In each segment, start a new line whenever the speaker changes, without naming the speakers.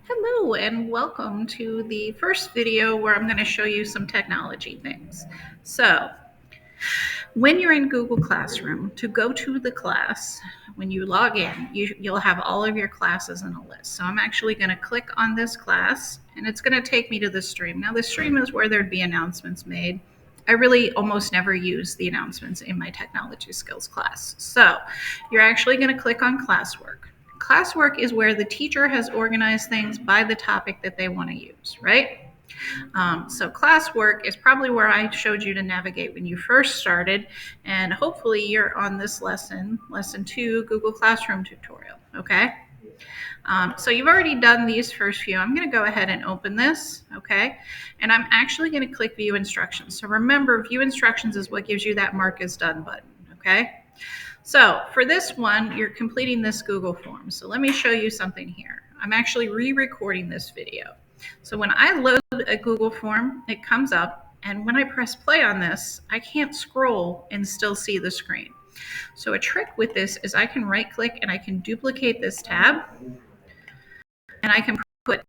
Hello and welcome to the first video where I'm going to show you some technology things. So when you're in Google Classroom, to go to the class, when you log in, you'll have all of your classes in a list. So I'm actually going to click on this class and it's going to take me to the stream. Now the stream is where there'd be announcements made. I really almost never use the announcements in my technology skills class. So you're actually going to click on classwork. Classwork is where the teacher has organized things by the topic that they want to use, right? So classwork is probably where I showed you to navigate when you first started, and hopefully you're on this lesson 2, Google Classroom tutorial, okay? So you've already done these first few. I'm going to go ahead and open this, okay? And I'm actually going to click View Instructions. So remember, View Instructions is what gives you that Mark is Done button, okay? So for this one, you're completing this Google form. So let me show you something here. I'm actually re-recording this video. So when I load a Google form, it comes up, and when I press play on this, I can't scroll and still see the screen. So a trick with this is I can right click and I can duplicate this tab, and I can put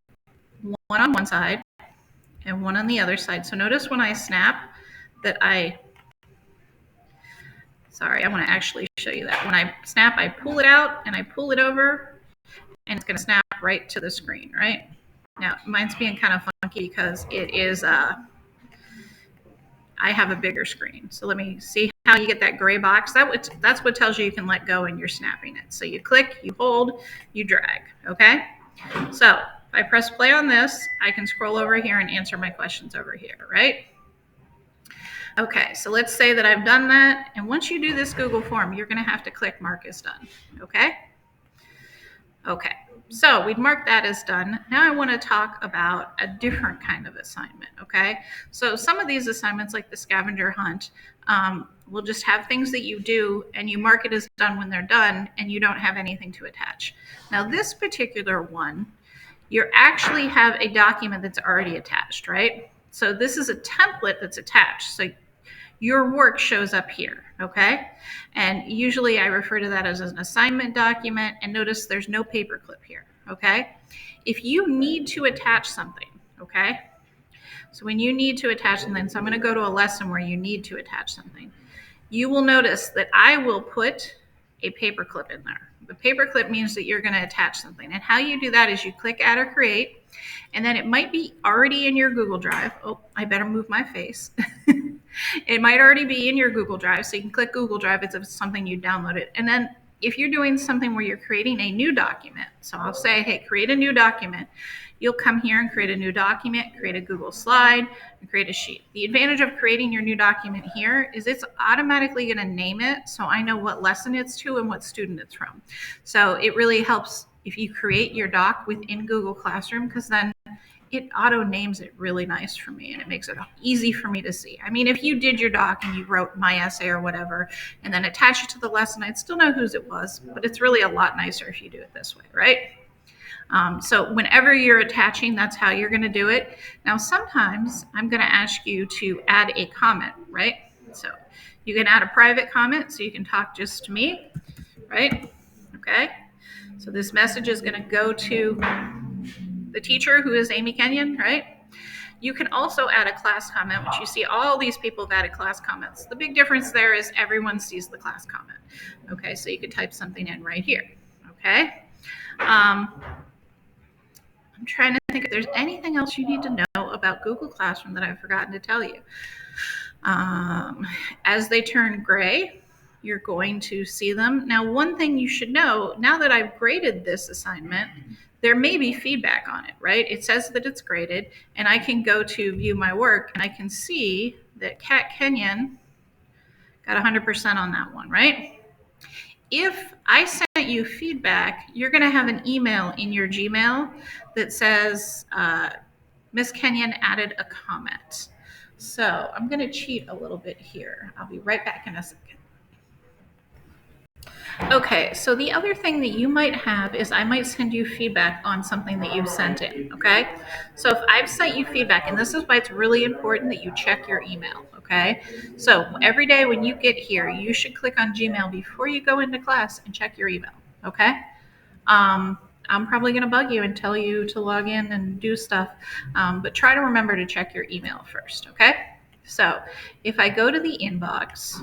one on one side and one on the other side. So notice when I snap that I want to actually show you that. When I snap, I pull it out and I pull it over, and it's going to snap right to the screen, right? Now, mine's being kind of funky because it is, I have a bigger screen. So let me see how you get that gray box. That's what tells you can let go and you're snapping it. So you click, you hold, you drag, okay? So if I press play on this, I can scroll over here and answer my questions over here, right? Okay, so let's say that I've done that. And once you do this Google form, you're going to have to click Mark as Done, okay? Okay, so we'd mark that as done. Now I want to talk about a different kind of assignment, okay? So some of these assignments, like the scavenger hunt, will just have things that you do and you mark it as done when they're done and you don't have anything to attach. Now this particular one, you actually have a document that's already attached, right? So this is a template that's attached. So your work shows up here, okay? And usually I refer to that as an assignment document, and notice there's no paperclip here, okay? If you need to attach something, okay? So when you need to attach something, so I'm gonna go to a lesson where you need to attach something, you will notice that I will put a paperclip in there. The paperclip means that you're gonna attach something. And how you do that is you click Add or Create, and then it might be already in your Google Drive. Oh, I better move my face. It might already be in your Google Drive, so you can click Google Drive if it's something you downloaded. And then if you're doing something where you're creating a new document, so I'll say, hey, create a new document, you'll come here and create a new document, create a Google slide, and create a sheet. The advantage of creating your new document here is it's automatically going to name it, so I know what lesson it's to and what student it's from. So it really helps if you create your doc within Google Classroom, because then it auto names it really nice for me and it makes it easy for me to see. I mean, if you did your doc and you wrote my essay or whatever and then attach it to the lesson, I'd still know whose it was, but it's really a lot nicer if you do it this way, right? So whenever you're attaching, that's how you're going to do it. Now, sometimes I'm going to ask you to add a comment, right? So you can add a private comment so you can talk just to me, right? Okay. So this message is going to go to the teacher, who is Amy Kenyon, right? You can also add a class comment, which you see all these people have added class comments. The big difference there is everyone sees the class comment. Okay, so you could type something in right here. Okay. I'm trying to think if there's anything else you need to know about Google Classroom that I've forgotten to tell you. As they turn gray, you're going to see them. Now, one thing you should know, now that I've graded this assignment, there may be feedback on it, right? It says that it's graded, and I can go to view my work, and I can see that Kat Kenyon got 100% on that one, right? If I sent you feedback, you're going to have an email in your Gmail that says, Miss Kenyon added a comment. So I'm going to cheat a little bit here. I'll be right back in a second. Okay, so the other thing that you might have is I might send you feedback on something that you've sent in, okay? So if I've sent you feedback, and this is why it's really important that you check your email, okay? So every day when you get here, you should click on Gmail before you go into class and check your email, okay? I'm probably going to bug you and tell you to log in and do stuff. But try to remember to check your email first, okay? So if I go to the inbox,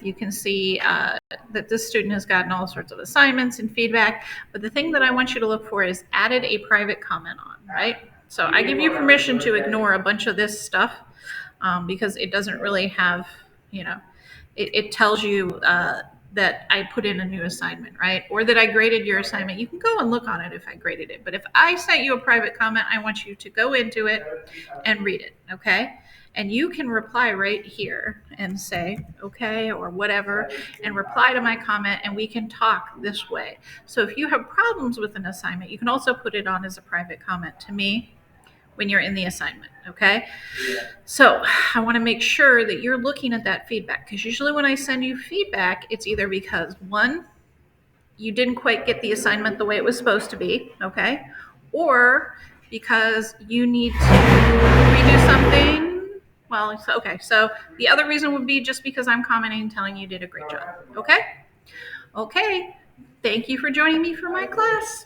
you can see that this student has gotten all sorts of assignments and feedback. But the thing that I want you to look for is added a private comment on, right? So I give you permission to ignore a bunch of this stuff because it doesn't really have, you know, it tells you that I put in a new assignment, right? Or that I graded your assignment. You can go and look on it if I graded it. But if I sent you a private comment, I want you to go into it and read it, okay? And you can reply right here and say, okay, or whatever, and reply to my comment, and we can talk this way. So if you have problems with an assignment, you can also put it on as a private comment to me when you're in the assignment, okay? So I want to make sure that you're looking at that feedback, because usually when I send you feedback, it's either because one, you didn't quite get the assignment the way it was supposed to be, okay? Or because you need to redo something. Well, okay, so the other reason would be just because I'm commenting and telling you did a great job, okay? Okay, thank you for joining me for my class.